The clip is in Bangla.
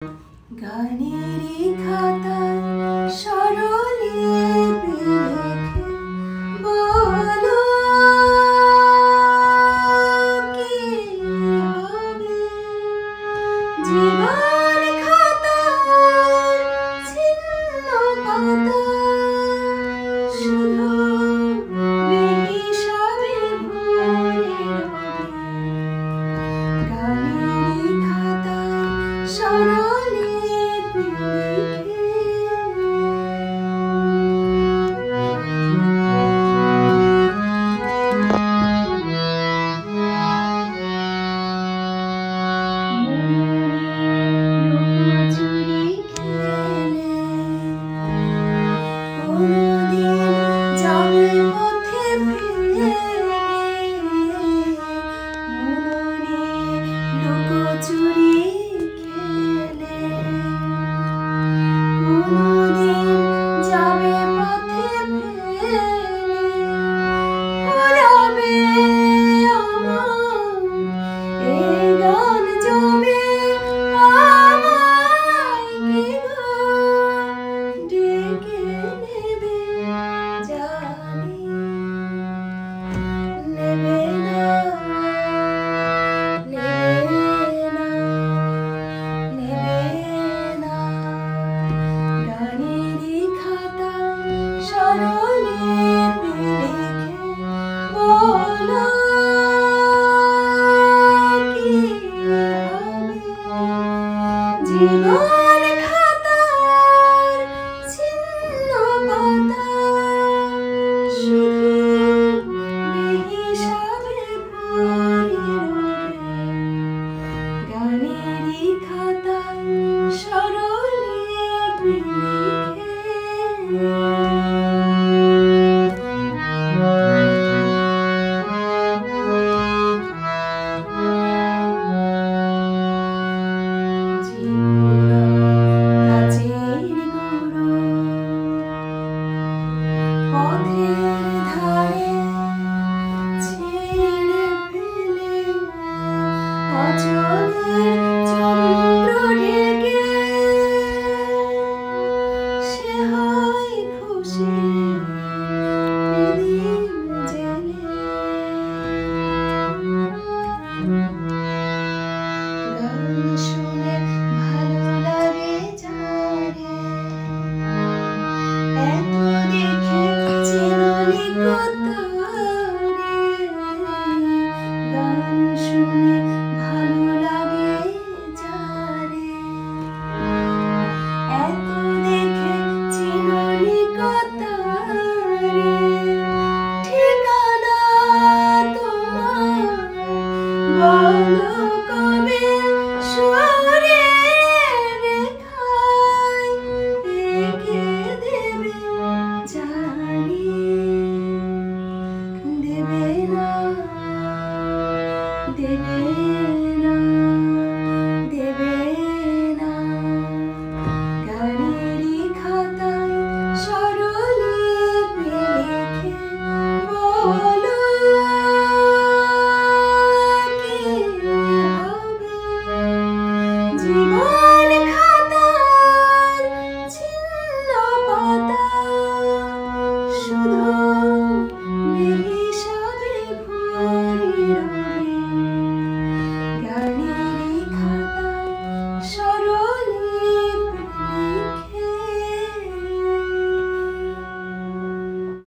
গানেরই খাতায় স্বরলিপি লিখে বলো কি হবে। জীবন খাতায় ছিন্ন পাতা শুধু বেহিসাবি ভরে রবে। গানেরই খাতায় স্বরলিপি লিখে লুকোচুরি খেলে কোনদিন যাবে পথে ফিরে। মননে লুকোচুরি খেলে কোনদিন যাবে পথে ফিরে। ফুরাবে আমার এই গান জমে আমায় কি গো ডেকে নেবে জানি। নেবে না, নেবে না, নেবে না। গানেরই খাতায় স্বরলিপি লিখে বলো কি হবে। জীবন